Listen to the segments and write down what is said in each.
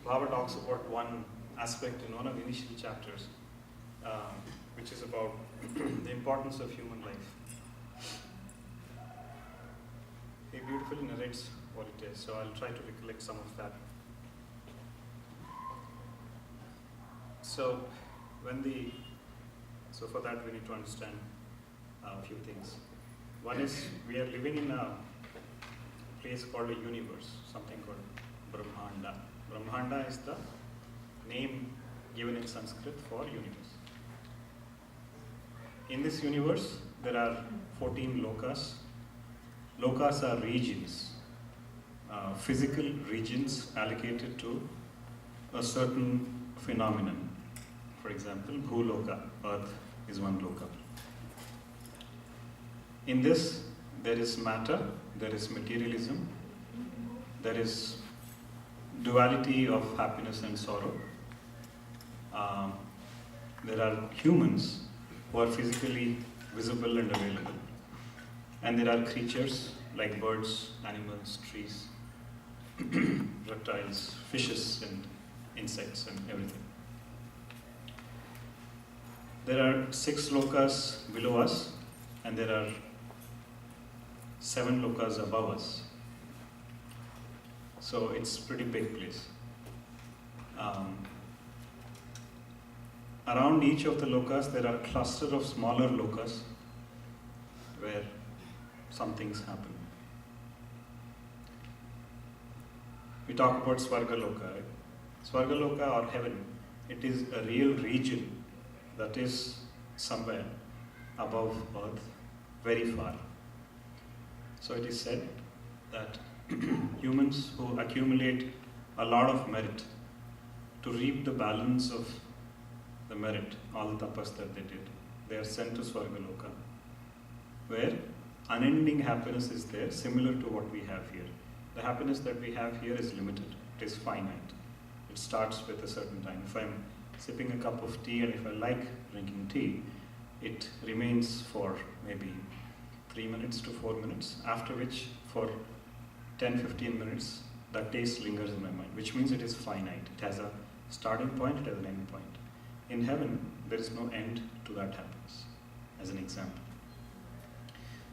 Bhava talks about one aspect in one of the initial chapters, which is about the importance of human life. He beautifully narrates what it is, so I'll try to recollect some of that. So for that we need to understand a few things. One is we are living in a place called a universe, something called Brahmanda. Brahmanda is the name given in Sanskrit for universe. In this universe, there are 14 lokas. Lokas are regions, physical regions allocated to a certain phenomenon. For example, Bhuloka, Earth is one loka. In this, there is matter, there is materialism, there is duality of happiness and sorrow. There are humans who are physically visible and available. And there are creatures like birds, animals, trees, reptiles, fishes, and insects, and everything. There are 6 lokas below us, and there are 7 lokas above us. So it's a pretty big place. Around each of the lokas, there are clusters of smaller lokas where some things happen. We talk about Swargaloka, right? Swargaloka or heaven, it is a real region that is somewhere above earth, very far. So it is said that humans who accumulate a lot of merit to reap the balance of the merit, all the tapas that they did, they are sent to Swargaloka, where unending happiness is there, similar to what we have here. The happiness that we have here is limited, it is finite. It starts with a certain time. If I'm sipping a cup of tea and if I like drinking tea, it remains for maybe 3 minutes to 4 minutes, after which for 10-15 minutes that taste lingers in my mind, which means it is finite. It has a starting point, it has an end point. In heaven, there is no end to that happiness, as an example.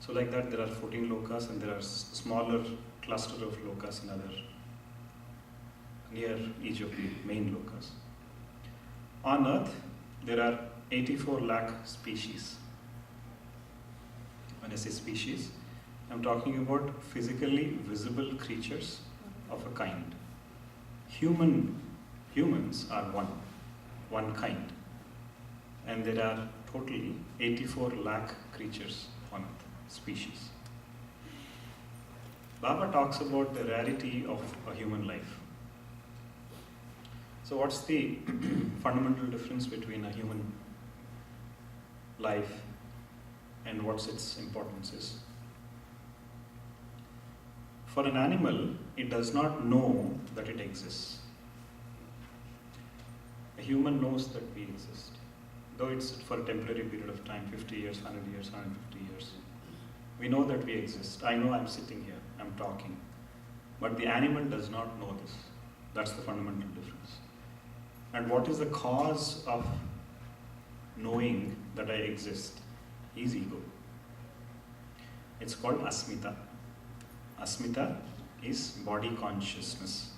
So like that, there are 14 lokas and there are smaller cluster of lokas near each of the main lokas. On earth, there are 84 lakh species. When I say species, I'm talking about physically visible creatures of a kind. Humans are one kind. And there are totally 84 lakh creatures on earth, species. Baba talks about the rarity of a human life. So what's the fundamental difference between a human life and what's its importance is? For an animal, it does not know that it exists. A human knows that we exist, though it's for a temporary period of time, 50 years, 100 years, 150 years. We know that we exist. I know I'm sitting here, I'm talking. But the animal does not know this. That's the fundamental difference. And what is the cause of knowing that I exist? Is ego. It's called asmita. Asmita is body consciousness.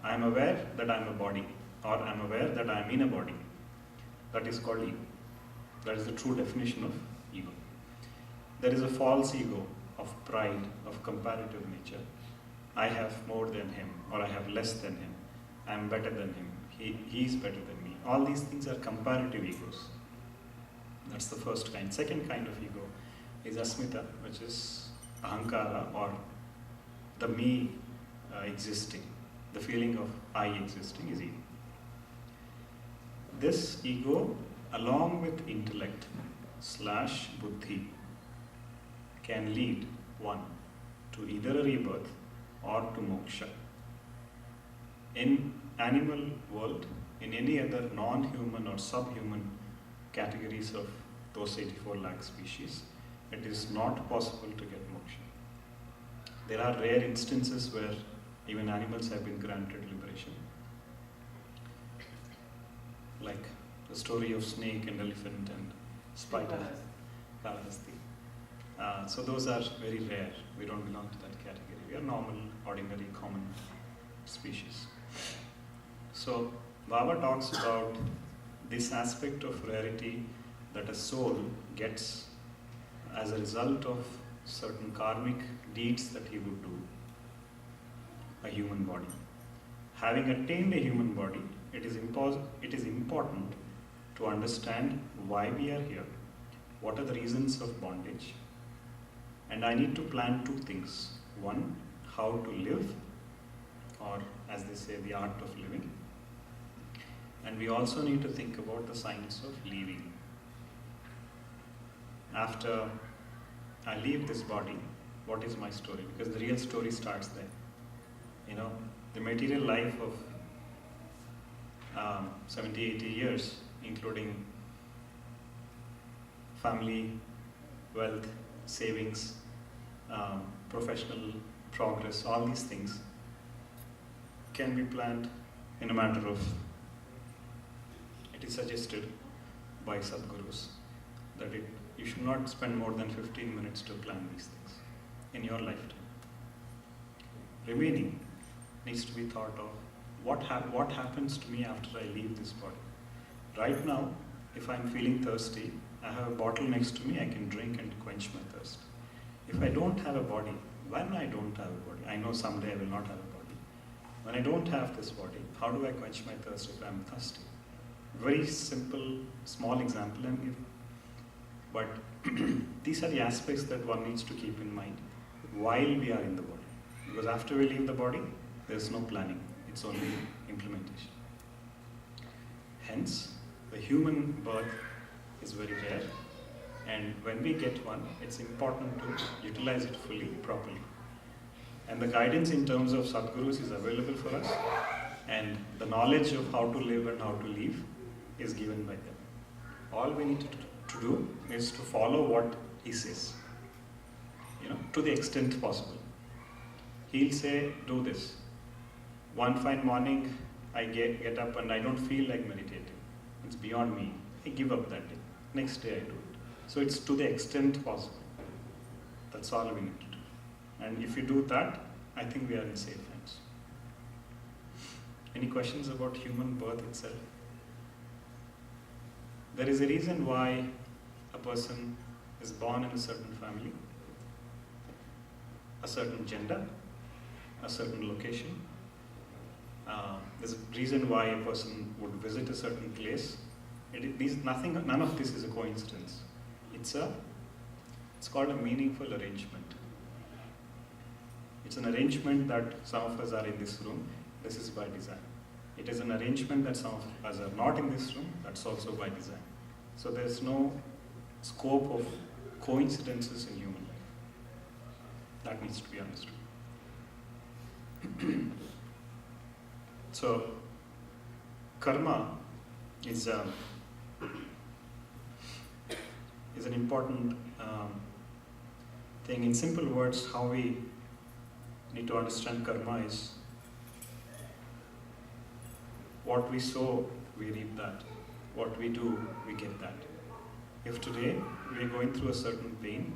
I am aware that I am a body, or I am aware that I am in a body. That is called ego. That is the true definition of ego. There is a false ego of pride, of comparative nature. I have more than him, or I have less than him. I am better than him. He is better than me. All these things are comparative egos. That's the first kind. Second kind of ego is asmita, which is ahankara, or the me existing. The feeling of I existing is ego. This ego, along with intellect / buddhi, can lead one to either a rebirth or to moksha. In animal world, in any other non-human or subhuman categories of those 84 lakh species, it is not possible to get moksha. There are rare instances where even animals have been granted liberation, like the story of snake and elephant and spider, Kalahasti. So those are very rare. We don't belong to that category. We are normal, ordinary, common species. So Baba talks about this aspect of rarity that a soul gets as a result of certain karmic deeds that he would do. A human body. Having attained a human body, it is important to understand why we are here, what are the reasons of bondage, and I need to plan two things. One, how to live, or as they say, the art of living. And we also need to think about the science of leaving. After I leave this body, what is my story? Because the real story starts there. You know, the material life of 70, 80 years, including family, wealth, savings, professional progress, all these things can be planned in a matter of, it is suggested by Sadgurus that you should not spend more than 15 minutes to plan these things in your lifetime. Remaining needs to be thought of what happens to me after I leave this body. Right now, if I'm feeling thirsty, I have a bottle next to me, I can drink and quench my thirst. If I don't have a body, when I don't have a body, I know someday I will not have a body. When I don't have this body, how do I quench my thirst if I'm thirsty? Very simple, small example I'm giving. But these are the aspects that one needs to keep in mind while we are in the body. Because after we leave the body, there's no planning, it's only implementation. Hence, the human birth is very rare, and when we get one, it's important to utilize it fully, properly. And the guidance in terms of Sadgurus is available for us, and the knowledge of how to live and how to live is given by them. All we need to do is to follow what he says, to the extent possible. He'll say, do this. One fine morning, I get up and I don't feel like meditating. It's beyond me. I give up that day. Next day I do it. So it's to the extent possible. That's all we need to do. And if you do that, I think we are in safe hands. Any questions about human birth itself? There is a reason why a person is born in a certain family, a certain gender, a certain location. There's a reason why a person would visit a certain place. None of this is a coincidence. It's called a meaningful arrangement. It's an arrangement that some of us are in this room. This is by design. It is an arrangement that some of us are not in this room. That's also by design. So there's no scope of coincidences in human life. That needs to be understood. So, karma is an important thing. In simple words, how we need to understand karma is what we sow, we reap that. What we do, we get that. If today we are going through a certain pain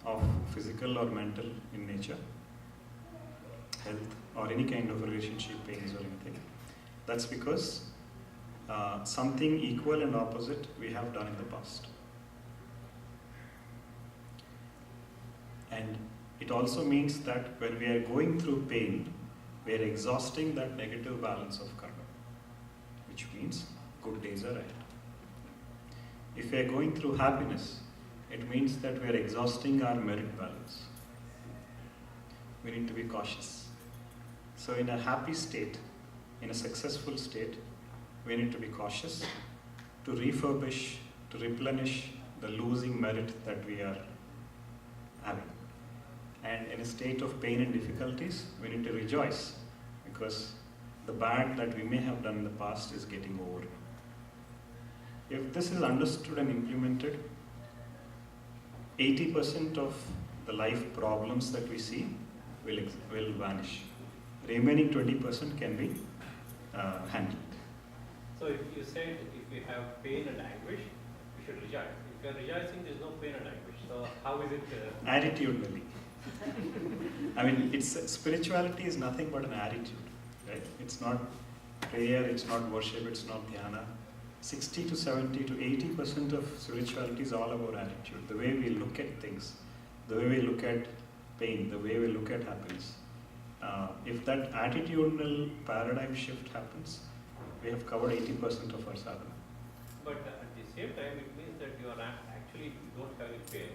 of physical or mental in nature, health, or any kind of relationship pains or anything, that's because something equal and opposite we have done in the past. And it also means that when we are going through pain, we are exhausting that negative balance of karma, which means good days are ahead. If we are going through happiness, it means that we are exhausting our merit balance. We need to be cautious. So in a happy state, in a successful state, we need to be cautious to refurbish, to replenish the losing merit that we are having. And in a state of pain and difficulties, we need to rejoice because the bad that we may have done in the past is getting over. If this is understood and implemented, 80% of the life problems that we see will vanish. Remaining 20% can be handled. So if you said if you have pain and anguish, you should rejoice. If you are rejoicing, there is no pain and anguish. So how is it? Attitudinally. I mean, spirituality is nothing but an attitude, right? It's not prayer, it's not worship, it's not dhyana. 60 to 70 to 80% of spirituality is all about attitude. The way we look at things, the way we look at pain, the way we look at happiness. If that attitudinal paradigm shift happens, we have covered 80% of our sadhana. But at the same time, it means that you are actually don't have any pain.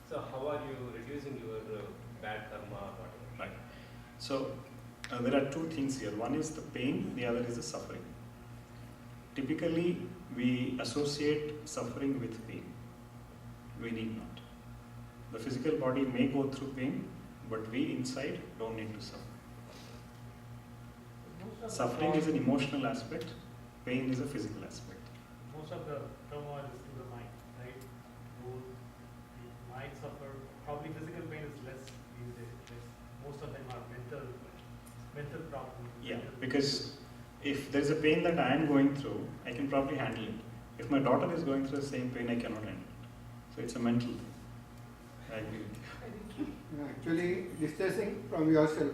So how are you reducing your bad karma or whatever? Right. So there are two things here. One is the pain, the other is the suffering. Typically, we associate suffering with pain. We need not. The physical body may go through pain, but we inside don't need to suffer. Suffering is an emotional aspect, pain is a physical aspect. Most of the turmoil is to the mind, right? You might suffer, probably physical pain is less these days. Most of them are mental problems. Yeah, because if there's a pain that I am going through, I can probably handle it. If my daughter is going through the same pain, I cannot handle it. So it's a mental thing. I agree with you. Actually, distancing from yourself.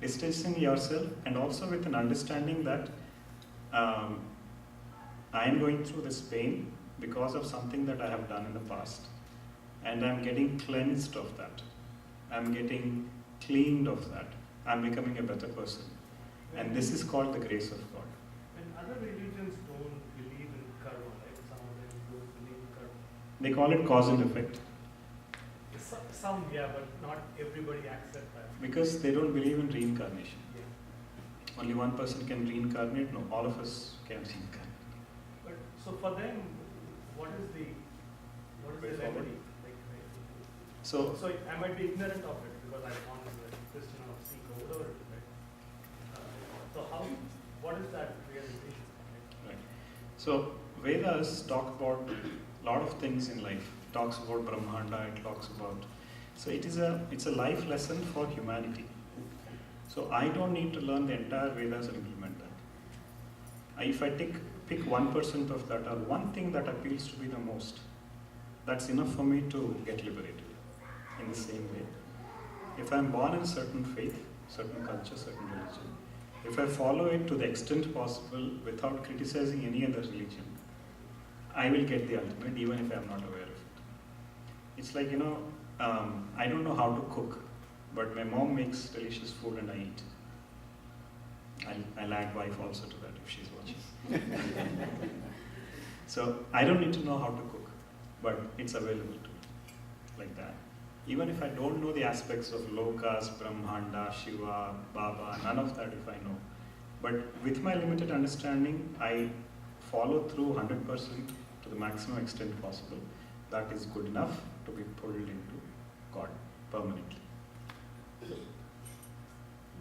Distancing yourself, and also with an understanding that I am going through this pain because of something that I have done in the past, and I'm getting cleansed of that. I'm getting cleaned of that. I'm becoming a better person. And this is called the grace of God. And other religions don't believe in karma, right? Some of them don't believe in karma. They call it cause and effect. Some, yeah, but not everybody accepts that. Because they don't believe in reincarnation. Yeah. Only one person can reincarnate. No, all of us can reincarnate. But so for them, what is the Way forward. remedy? So So I might be ignorant of it because I'm on the Christian or Sikh or whatever, right? So what is that realization? right. So Vedas talk about a lot of things in life. It talks about Brahmanda, it talks about. So it's a life lesson for humanity. So I don't need to learn the entire Vedas and implement that. If I pick 1% of that or one thing that appeals to me the most, that's enough for me to get liberated. In the same way, if I'm born in a certain faith, certain culture, certain religion, if I follow it to the extent possible without criticizing any other religion, I will get the ultimate even if I'm not aware of it. It's like, I don't know how to cook, but my mom makes delicious food and I eat. I'll add wife also to that if she's watching. So I don't need to know how to cook, but it's available to me, like that. Even if I don't know the aspects of Lokas, Brahmanda, Shiva, Baba, none of that if I know. But with my limited understanding, I follow through 100% to the maximum extent possible. That is good enough to be pulled into God permanently.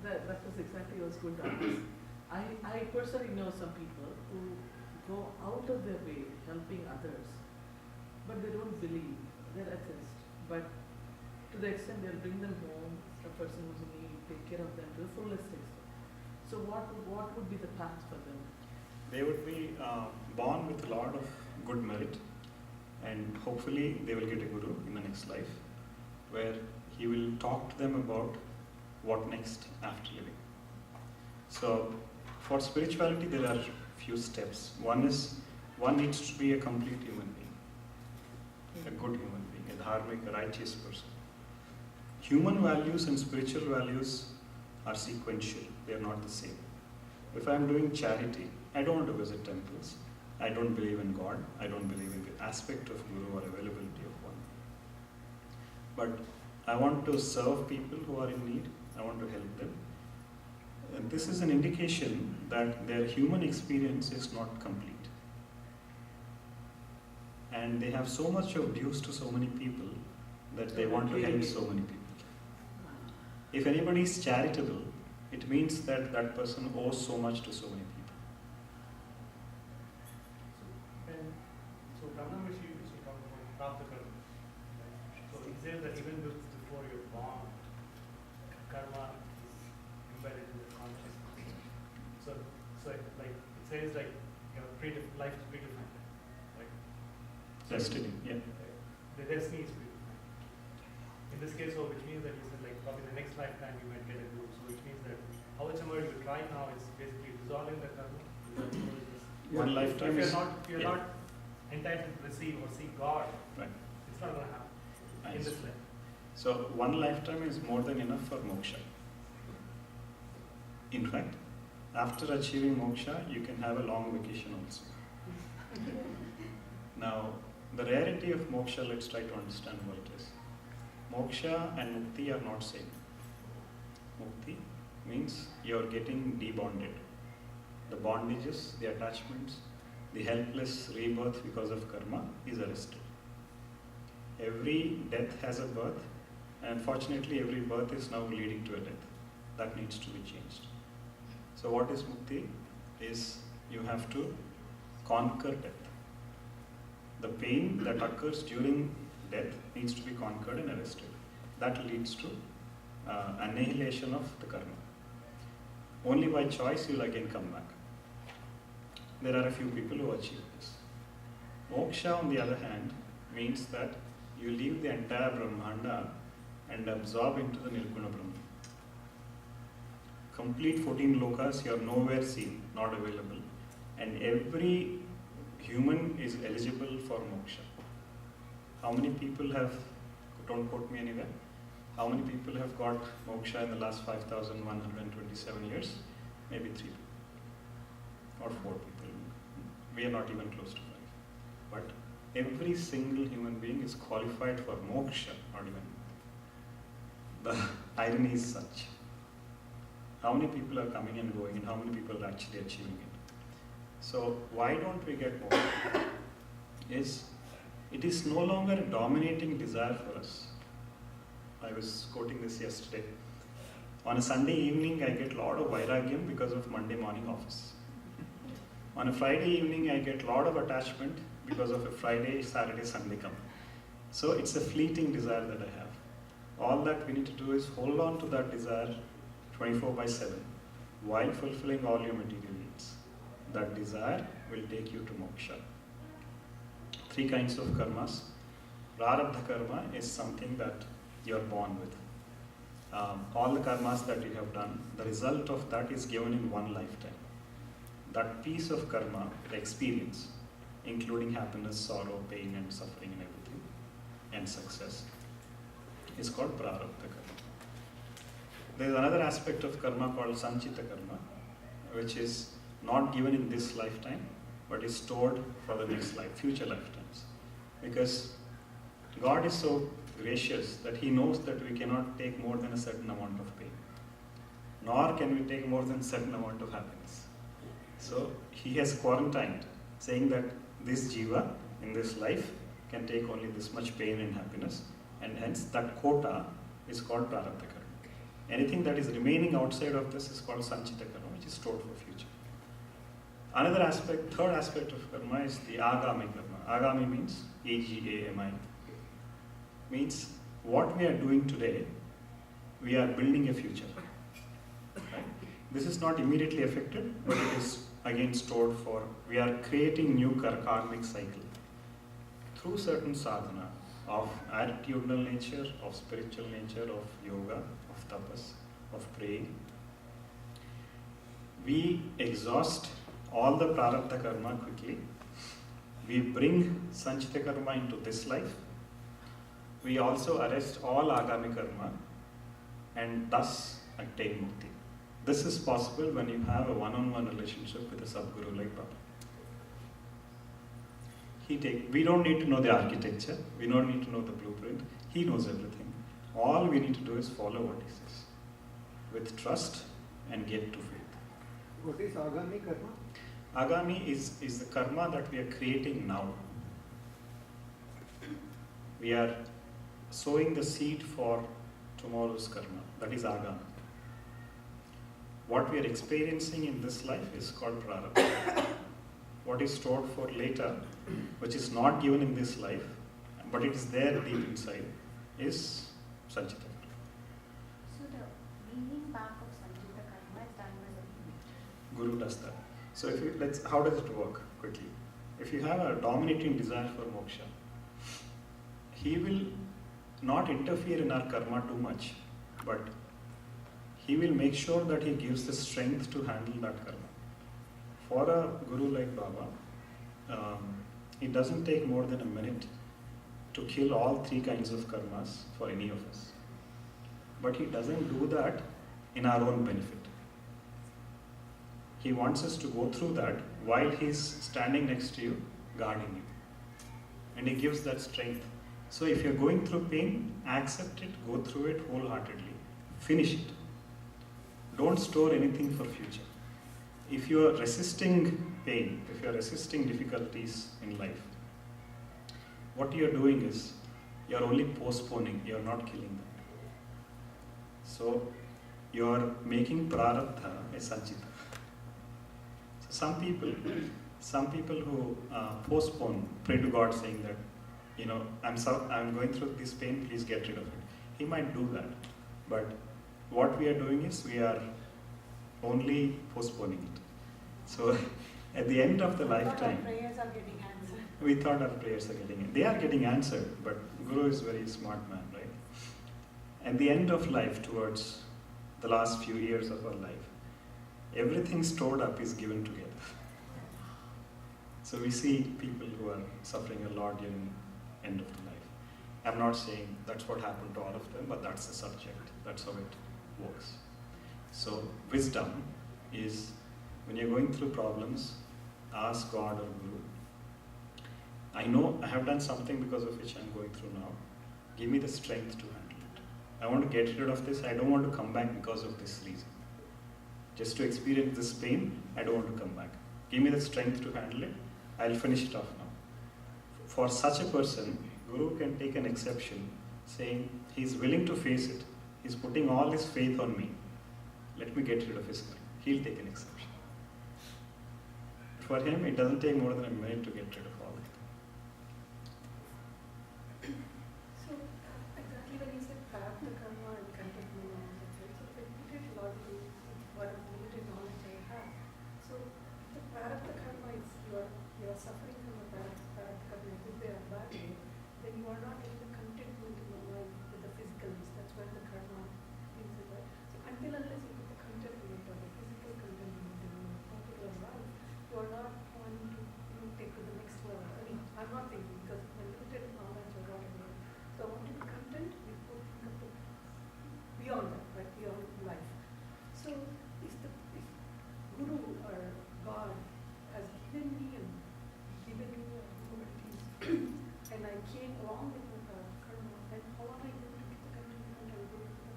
That was exactly what I was going to ask. I personally know some people who go out of their way helping others, but they don't believe. They're atheists. But to the extent they'll bring them home, a person who's in need, take care of them to the fullest extent. So what would be the path for them? They would be born with a lot of good merit, and hopefully they will get a guru in the next life, where he will talk to them about what next after living. So for spirituality there are few steps. One needs to be a complete human being, a good human being, a dharmic, a righteous person. Human values and spiritual values are sequential, they are not the same. If I am doing charity, I don't want to visit temples, I don't believe in God, I don't believe in the aspect of Guru or availability of one. But I want to serve people who are in need, I want to help them. And this is an indication that their human experience is not complete. And they have so much of dues to so many people that they want to help so many people. If anybody is charitable, it means that that person owes so much to so many people. So Brahma Rishi used to talk about Tallpaka. So he says that even before you're born, karma is embedded in the consciousness. So like it says like life is predefined, right? Destiny, yeah. The destiny is predefined. In this case, so which means that you said like probably the next lifetime you might get a group. So which means that however you try now is basically dissolving the karma. One lifetime if is. you're yeah. not entitled to receive or see God, Right. it's not going to happen in Nice. this life. So one lifetime is more than enough for moksha. In fact, after achieving moksha, you can have a long vacation also. Now, the rarity of moksha, let's try to understand what it is. Moksha and mukti are not same. Mukti means you're getting debonded. The bondages, the attachments, the helpless rebirth because of karma is arrested. Every death has a birth, and unfortunately every birth is now leading to a death. That needs to be changed. So what is mukti? Is you have to conquer death. The pain that occurs during death needs to be conquered and arrested. That leads to annihilation of the karma. Only by choice you will again come back. There are a few people who achieve this. Moksha, on the other hand, means that you leave the entire Brahmanda and absorb into the Nirguna Brahman. Complete 14 lokas, you are nowhere seen, not available. And every human is eligible for moksha. How many people have, don't quote me anywhere, how many people have got moksha in the last 5,127 years? Maybe 3 people or 4 people. We are not even close to 5. But every single human being is qualified for moksha, not even. The irony is such. How many people are coming and going, and how many people are actually achieving it? So why don't we get more? It is no longer a dominating desire for us. I was quoting this yesterday. On a Sunday evening, I get a lot of vairagyam because of Monday morning office. On a Friday evening, I get a lot of attachment because of a Friday, Saturday, Sunday come. So it's a fleeting desire that I have. All that we need to do is hold on to that desire 24/7 while fulfilling all your material needs. That desire will take you to moksha. 3 kinds of karmas. Prarabdha karma is something that you are born with. All the karmas that you have done, the result of that is given in one lifetime. That piece of karma, the experience, including happiness, sorrow, pain and suffering and everything, and success, is called prarabdha karma. There is another aspect of karma called sanchita karma, which is not given in this lifetime, but is stored for the next life, future lifetimes. Because God is so gracious that He knows that we cannot take more than a certain amount of pain, nor can we take more than a certain amount of happiness. So He has quarantined, saying that this jiva in this life can take only this much pain and happiness, and hence that quota is called prarabdha karma. Anything that is remaining outside of this is called sanchita karma, which is stored for future. Another aspect, third aspect of karma is the agami karma. Agami means A-G-A-M-I. Means what we are doing today, we are building a future. Right? This is not immediately affected, but it is again stored for, we are creating new karmic cycle through certain sadhana of attitudinal nature, of spiritual nature, of yoga, of tapas, of praying. We exhaust all the prarabdha karma quickly. We bring sanchita karma into this life. We also arrest all agami karma and thus attain mukti. This is possible when you have a one-on-one relationship with a Sadguru like Baba. We don't need to know the architecture, we don't need to know the blueprint. He knows everything. All we need to do is follow what he says with trust and get to faith. What is agami karma? Agami is the karma that we are creating now. We are sowing the seed for tomorrow's karma. That is agami. What we are experiencing in this life is called prarabdha. What is stored for later, which is not given in this life, but it is there deep inside, is sanchita karma. So the bringing back of sanchita karma is done by the Guru does that. So how does it work quickly? If you have a dominating desire for moksha, he will not interfere in our karma too much, but he will make sure that he gives the strength to handle that karma. For a guru like Baba, it doesn't take more than a minute to kill all three kinds of karmas for any of us. But he doesn't do that in our own benefit. He wants us to go through that while he's standing next to you, guarding you. And he gives that strength. So if you're going through pain, accept it, go through it wholeheartedly, finish it. Don't store anything for future. If you are resisting pain, if you are resisting difficulties in life, what you are doing is, you are only postponing, you are not killing them. So, you are making prarabdha a sanchita. So some people who postpone, pray to God saying that, I'm going through this pain, please get rid of it. He might do that. But what we are doing is, we are only postponing it. So, at the end of the lifetime, prayers are getting answered. we thought our prayers are they are getting answered, but Guru is a very smart man, right? At the end of life, towards the last few years of our life, everything stored up is given together. So we see people who are suffering a lot during end of the life. I'm not saying that's what happened to all of them, but that's the subject. That's how it works. So wisdom is, when you're going through problems, ask God or Guru, I know I have done something because of which I'm going through now. Give me the strength to handle it. I want to get rid of this. I don't want to come back because of this reason. Just to experience this pain, I don't want to come back. Give me the strength to handle it. I'll finish it off now. For such a person, Guru can take an exception, saying he's willing to face it. He's putting all his faith on me. Let me get rid of his karma. He'll take an exception. For him, it doesn't take more than a minute to get rid of all of it. So, exactly when you said prarabdha karma and contentment, so if I put it logically, what limited knowledge I have. So, the prarabdha karma is you are suffering from a prarabdha karma, good way or bad way, then you are not getting the contentment in your mind with the physicalness. That's where the karma is, right? So, until unless you put the contentment or the physical contentment in your particular life, you are not wanting to take to the next level. I mean, I'm not thinking because my limited knowledge or whatever. So I want to be content before think of beyond that, right? Beyond life. So if Guru or God has given me abilities and I came along with my karma, then how am I going to get the contentment and go to the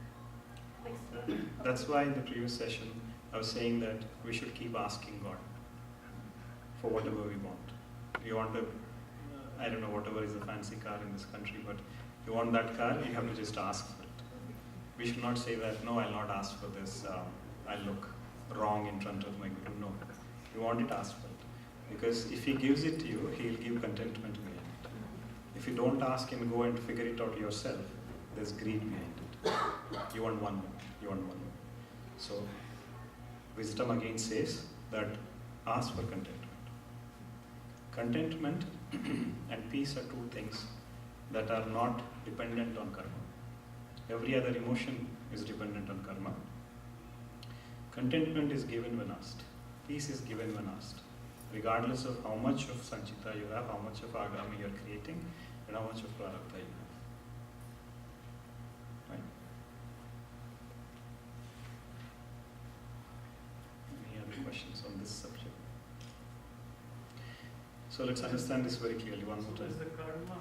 next level? That's why in the previous session, I was saying that we should keep asking God for whatever we want. You want I don't know, whatever is a fancy car in this country, but you want that car, you have to just ask for it. We should not say that, no, I'll not ask for this, I'll look wrong in front of my Guru. No, you want it, ask for it. Because if he gives it to you, he'll give contentment behind it. If you don't ask and go and figure it out yourself, there's greed behind it. You want one more, you want one more. So, wisdom again says that ask for contentment. Contentment and peace are two things that are not dependent on karma. Every other emotion is dependent on karma. Contentment is given when asked. Peace is given when asked. Regardless of how much of sanchita you have, how much of agami you are creating, and how much of prarabdha you have. Right? Any other questions on this subject? So let's understand this very clearly one more So time. is the karma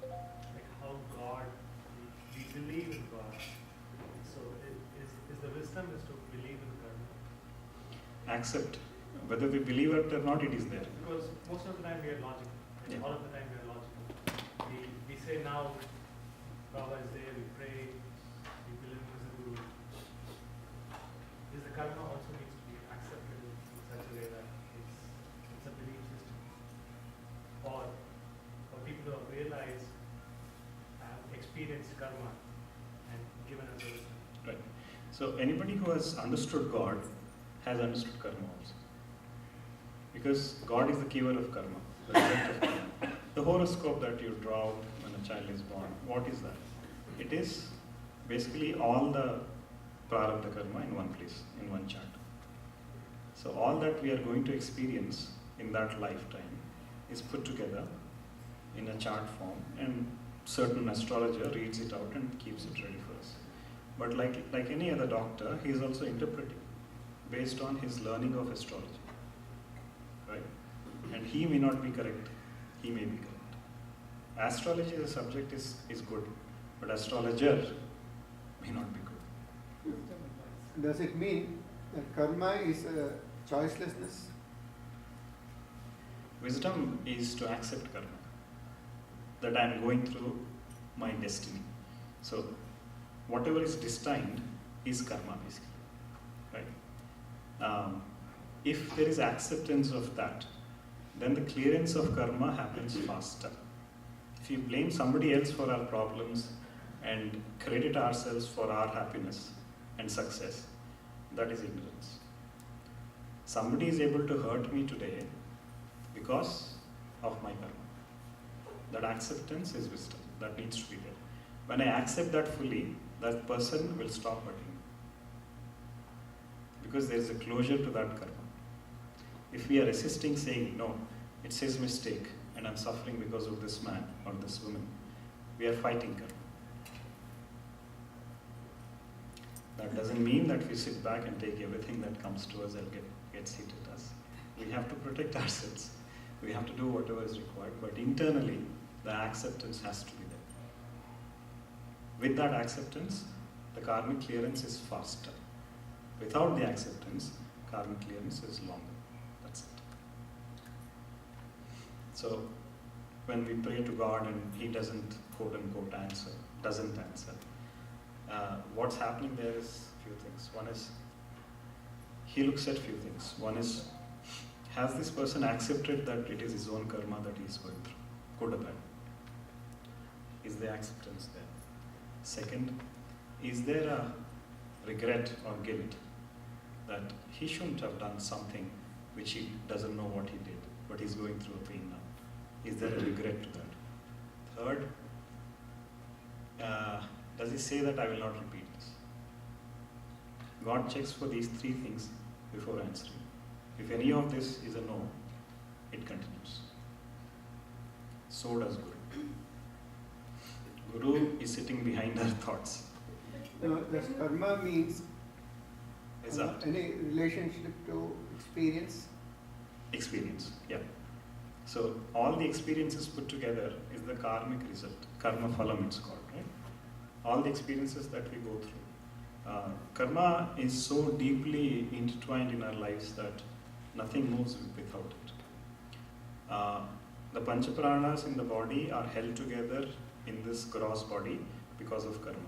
like how God, we believe in God. So is the wisdom is to believe in karma? Accept. Whether we believe it or not, it is there. Because most of the time we are logical. Yeah. All of the time we are logical. We say now, Baba is there, we pray, we believe in the Guru. Is the karma also needs to be accepted in such a way that it's a belief system? Or for people who have realized, have experienced karma and given us a wisdom. Right. So anybody who has understood God has understood karma also. Because God is the giver of karma, the result of karma. The horoscope that you draw out when a child is born, what is that? It is basically all the prarabdha karma in one place, in one chart. So all that we are going to experience in that lifetime is put together in a chart form, and certain astrologer reads it out and keeps it ready for us. But like any other doctor, he is also interpreting based on his learning of astrology. Right? And he may not be correct, he may be correct. Astrology as a subject is good, but astrologer may not be good. Does it mean that karma is a choicelessness? Wisdom is to accept karma, that I am going through my destiny. So whatever is destined is karma basically. Right? If there is acceptance of that, then the clearance of karma happens faster. If you blame somebody else for our problems and credit ourselves for our happiness and success, that is ignorance. Somebody is able to hurt me today because of my karma. That acceptance is wisdom. That needs to be there. When I accept that fully, that person will stop hurting me. Because there is a closure to that karma. If we are resisting saying, no, it's his mistake and I'm suffering because of this man or this woman, we are fighting karma. That doesn't mean that we sit back and take everything that comes to us and gets hit at us. We have to protect ourselves. We have to do whatever is required, but internally, the acceptance has to be there. With that acceptance, the karmic clearance is faster. Without the acceptance, karmic clearance is longer. That's it. So, when we pray to God and He doesn't quote-unquote doesn't answer, what's happening there is a few things. One is, He looks at few things. One is, has this person accepted that it is his own karma that he is going through, good or bad? Is there acceptance there? Second, is there a regret or guilt that he shouldn't have done something which he doesn't know what he did, but he's going through a pain now? Is there a regret to that? Third, does he say that I will not repeat this? God checks for these three things before answering. If any of this is a no, it continues. So does Guru. Guru is sitting behind our thoughts. Does karma means Result. any relationship to experience? Experience, yeah. So all the experiences put together is the karmic result. Karma phalam it's called, right? All the experiences that we go through. Karma is so deeply intertwined in our lives that nothing moves without it. The Panchapranas in the body are held together in this gross body because of karma.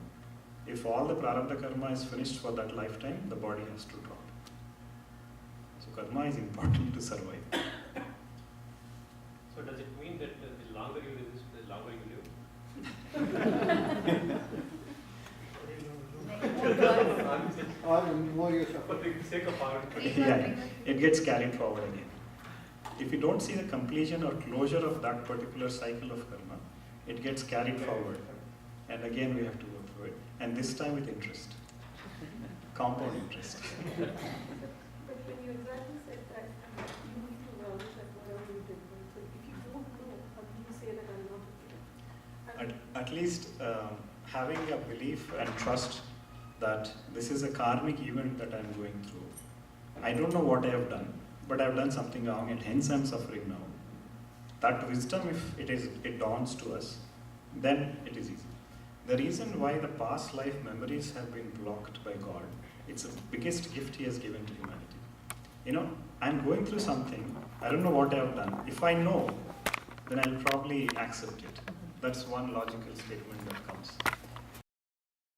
If all the prarabdha karma is finished for that lifetime, the body has to drop. So karma is important to survive. So does it mean that the longer you live, the longer you live? Or more you For suffer? the sake of our Yeah, it gets carried forward again. If you don't see the completion or closure of that particular cycle of karma, it gets carried forward. And again we have to go through it. And this time with interest. Compound interest. But when you exactly said that, you need to acknowledge that whatever you did, so if you don't know, how do you say that I'm not okay? At least having a belief and trust that this is a karmic event that I'm going through. I don't know what I have done, but I've done something wrong and hence I'm suffering now. That wisdom, if it dawns to us, then it is easy. The reason why the past life memories have been blocked by God, it's the biggest gift He has given to humanity. You know, I'm going through something, I don't know what I have done. If I know, then I'll probably accept it. That's one logical statement that comes.